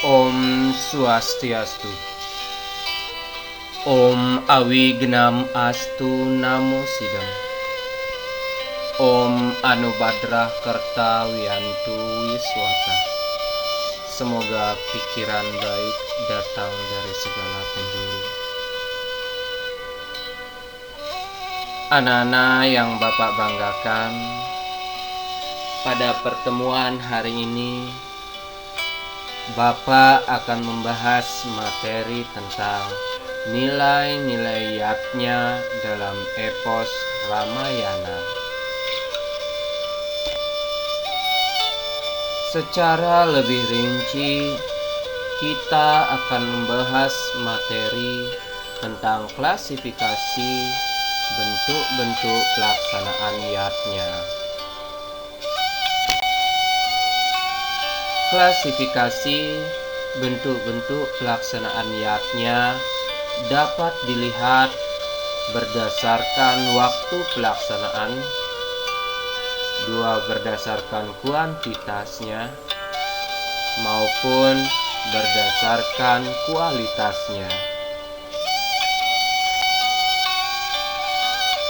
Om Swastiastu. Om Awignam Astu Namo Sidam. Om Anubadrah Kerta Wiantu Wiswata. Semoga pikiran baik datang dari segala penjuru. Anak-anak yang Bapak banggakan, pada pertemuan hari ini Bapak akan membahas materi tentang nilai-nilai yatnya dalam epos Ramayana. Secara lebih rinci, kita akan membahas materi tentang klasifikasi bentuk-bentuk pelaksanaan yatnya. Klasifikasi bentuk-bentuk pelaksanaan yatnya dapat dilihat berdasarkan waktu pelaksanaan, dua berdasarkan kuantitasnya maupun berdasarkan kualitasnya.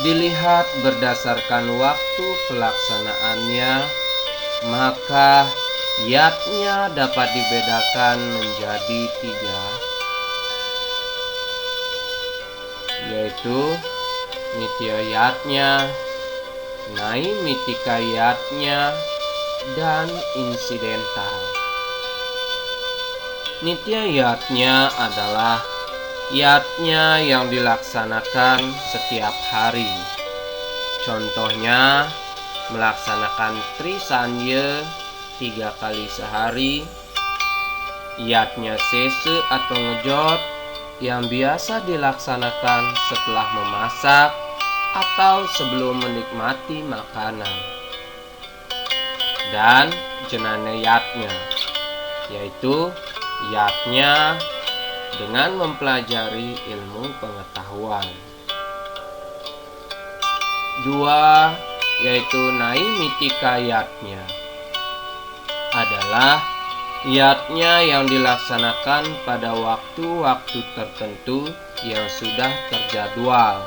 Dilihat berdasarkan waktu pelaksanaannya, maka yatnya dapat dibedakan menjadi 3, yaitu nitya yatnya, naimitika yatnya, dan insidental. Nitya yatnya adalah yatnya yang dilaksanakan setiap hari. Contohnya, melaksanakan Trisanya 3 kali sehari, yatnya sese atau ngejot yang biasa dilaksanakan setelah memasak atau sebelum menikmati makanan, dan jenana yatnya, yaitu yatnya dengan mempelajari ilmu pengetahuan. 2, yaitu naimitika yatnya, adalah yatnya yang dilaksanakan pada waktu-waktu tertentu yang sudah terjadwal,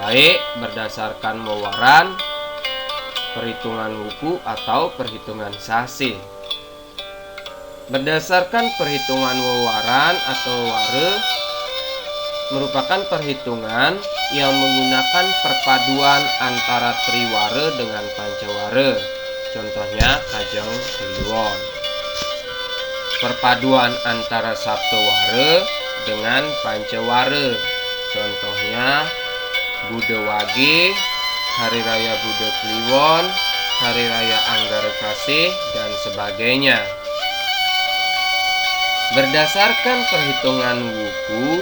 baik berdasarkan wewaran, perhitungan wuku, atau perhitungan sase. Berdasarkan perhitungan wewaran atau ware merupakan perhitungan yang menggunakan perpaduan antara triware dengan pancaware. Contohnya Kajeng Kliwon. Perpaduan antara Saptaware dengan Pancaware. Contohnya Buddha Wage, Hari Raya Buddha Kliwon, Hari Raya Anggara Kasih, dan sebagainya. Berdasarkan perhitungan wuku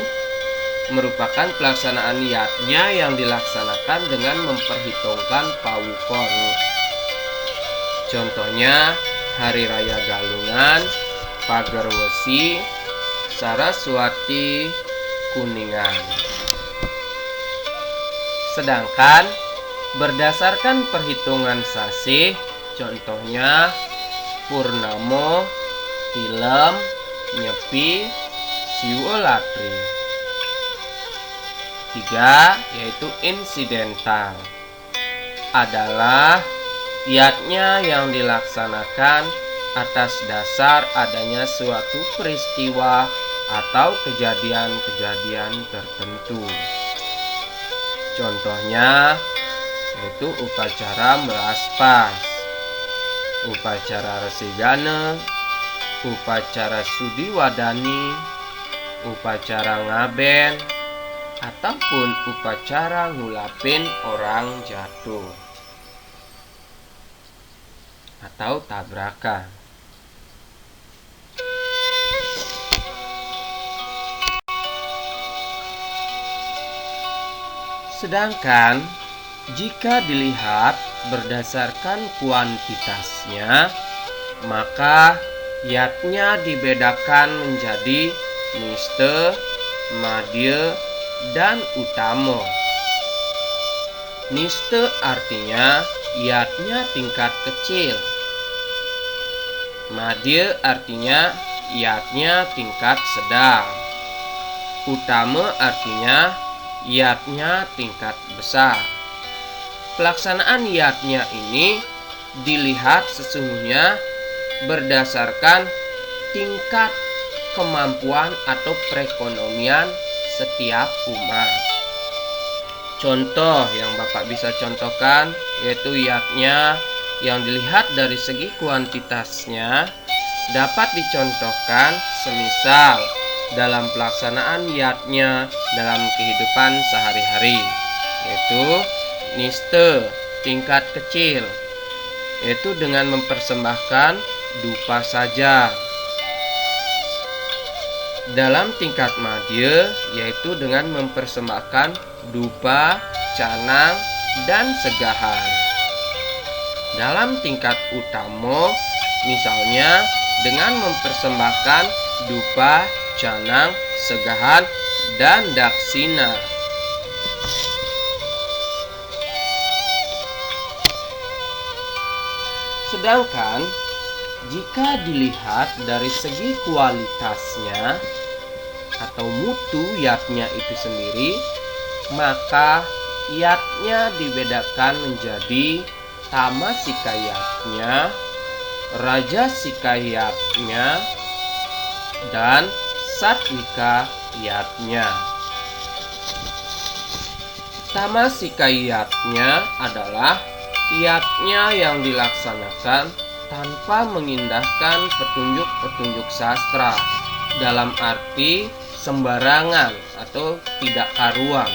merupakan pelaksanaan yatnya yang dilaksanakan dengan memperhitungkan pawukon. Contohnya Hari Raya Galungan, Pager Wesi, Saraswati, Kuningan. Sedangkan berdasarkan perhitungan sasih, contohnya Purnamo, Tilem, Nyepi, Siwolatri. 3, yaitu insidental, adalah yatnya yang dilaksanakan atas dasar adanya suatu peristiwa atau kejadian-kejadian tertentu. Contohnya yaitu upacara melaspas, upacara resigana, upacara sudiwadani, upacara ngaben, ataupun upacara ngulapin orang jatuh atau tabrakan. Sedangkan jika dilihat berdasarkan kuantitasnya, maka yatnya dibedakan menjadi niste, madya, dan utama. Niste artinya yatnya tingkat kecil. Madya artinya yatnya tingkat sedang. Utama artinya yatnya tingkat besar. Pelaksanaan yatnya ini dilihat sesungguhnya berdasarkan tingkat kemampuan atau perekonomian setiap umat. Contoh yang Bapak bisa contohkan yaitu yatnya yang dilihat dari segi kuantitasnya dapat dicontohkan semisal dalam pelaksanaan yatnya dalam kehidupan sehari-hari, yaitu niste tingkat kecil, yaitu dengan mempersembahkan dupa saja. Dalam tingkat madya, yaitu dengan mempersembahkan dupa, canang, dan segahan. Dalam tingkat utama, misalnya dengan mempersembahkan dupa, canang, segahan, dan daksina. Sedangkan jika dilihat dari segi kualitasnya atau mutu yatnya itu sendiri, maka yatnya dibedakan menjadi tamasika yatnya, rajasika yatnya, dan satwika yatnya. Tamasika yatnya adalah yatnya yang dilaksanakan tanpa mengindahkan petunjuk-petunjuk sastra, dalam arti sembarangan atau tidak karuan.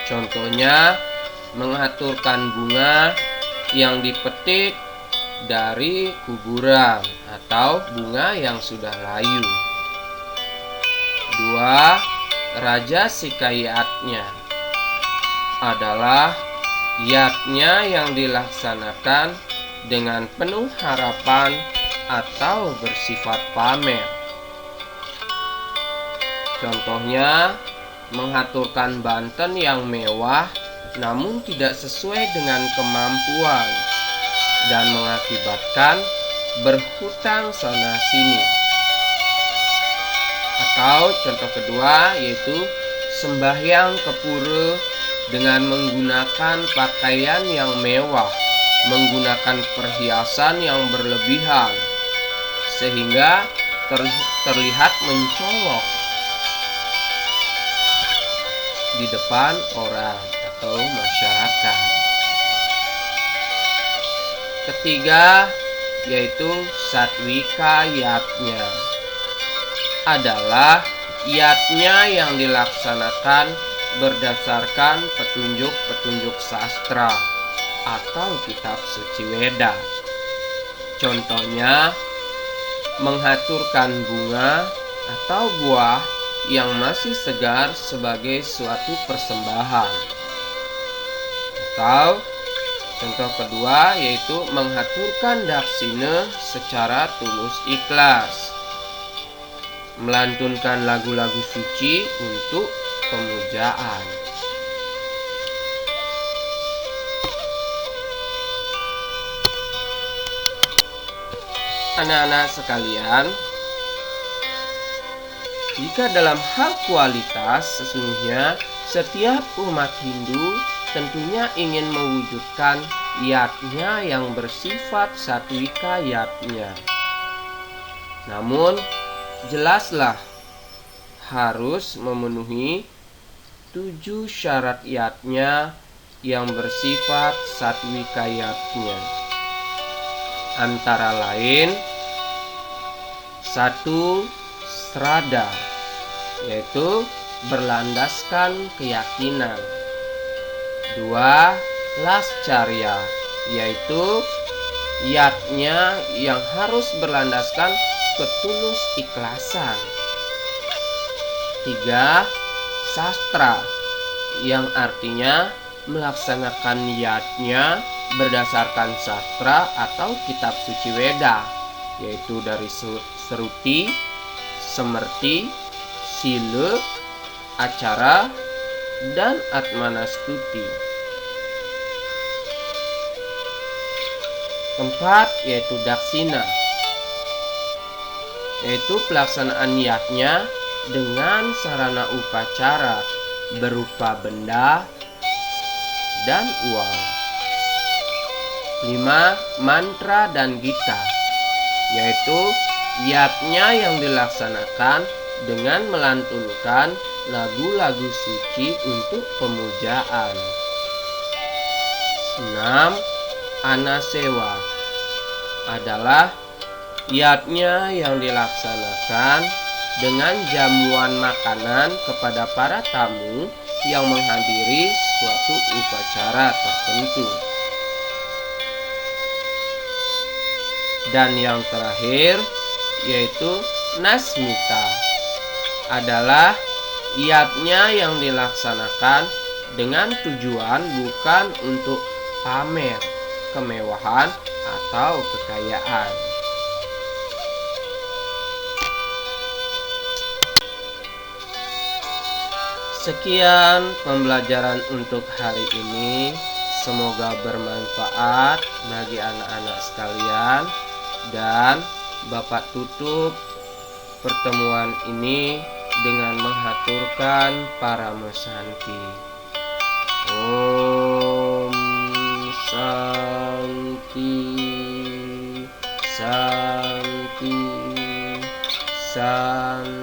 Contohnya mengaturkan bunga yang dipetik dari kuburan atau bunga yang sudah layu. 2. Rajasika yatnya adalah yatnya yang dilaksanakan dengan penuh harapan atau bersifat pamer. Contohnya mengaturkan banten yang mewah namun tidak sesuai dengan kemampuan dan mengakibatkan berhutang sana sini. Atau contoh kedua yaitu sembahyang ke pura dengan menggunakan pakaian yang mewah, menggunakan perhiasan yang berlebihan sehingga terlihat mencolok di depan orang atau masyarakat. Ketiga yaitu satwika yatnya adalah yatnya yang dilaksanakan berdasarkan petunjuk-petunjuk sastra atau kitab suci Weda. Contohnya mengaturkan bunga atau buah yang masih segar sebagai suatu persembahan. Atau contoh kedua yaitu mengaturkan daksina secara tulus ikhlas, melantunkan lagu-lagu suci untuk pemujaan. Anak-anak sekalian, jika dalam hal kualitas sesungguhnya setiap umat Hindu tentunya ingin mewujudkan yatnya yang bersifat satwika yatnya. Namun jelaslah harus memenuhi 7 syarat yatnya yang bersifat satwika yatnya. Antara lain 1. Srada, yaitu berlandaskan keyakinan. 2. Lascarya, yaitu yatnya yang harus berlandaskan ketulus ikhlasan. 3. Sastra, yang artinya melaksanakan yatnya berdasarkan sastra atau kitab suci Weda, yaitu dari Sruti, Semerti, Sila, Acara, dan Atmanastuti. 4. Yaitu daksina, yaitu pelaksanaan niatnya dengan sarana upacara berupa benda dan uang. 5. Mantra dan gita, yaitu niatnya yang dilaksanakan dengan melantunkan lagu-lagu suci untuk pemujaan. 6. Anasewa adalah niatnya yang dilaksanakan dengan jamuan makanan kepada para tamu yang menghadiri suatu upacara tertentu. Dan yang terakhir yaitu nasmita adalah niatnya yang dilaksanakan dengan tujuan bukan untuk pamer kemewahan atau kekayaan. Sekian pembelajaran untuk hari ini. Semoga bermanfaat bagi anak-anak sekalian. Dan Bapak tutup pertemuan ini dengan menghaturkan Paramesanti. Om Santi Santi Santi.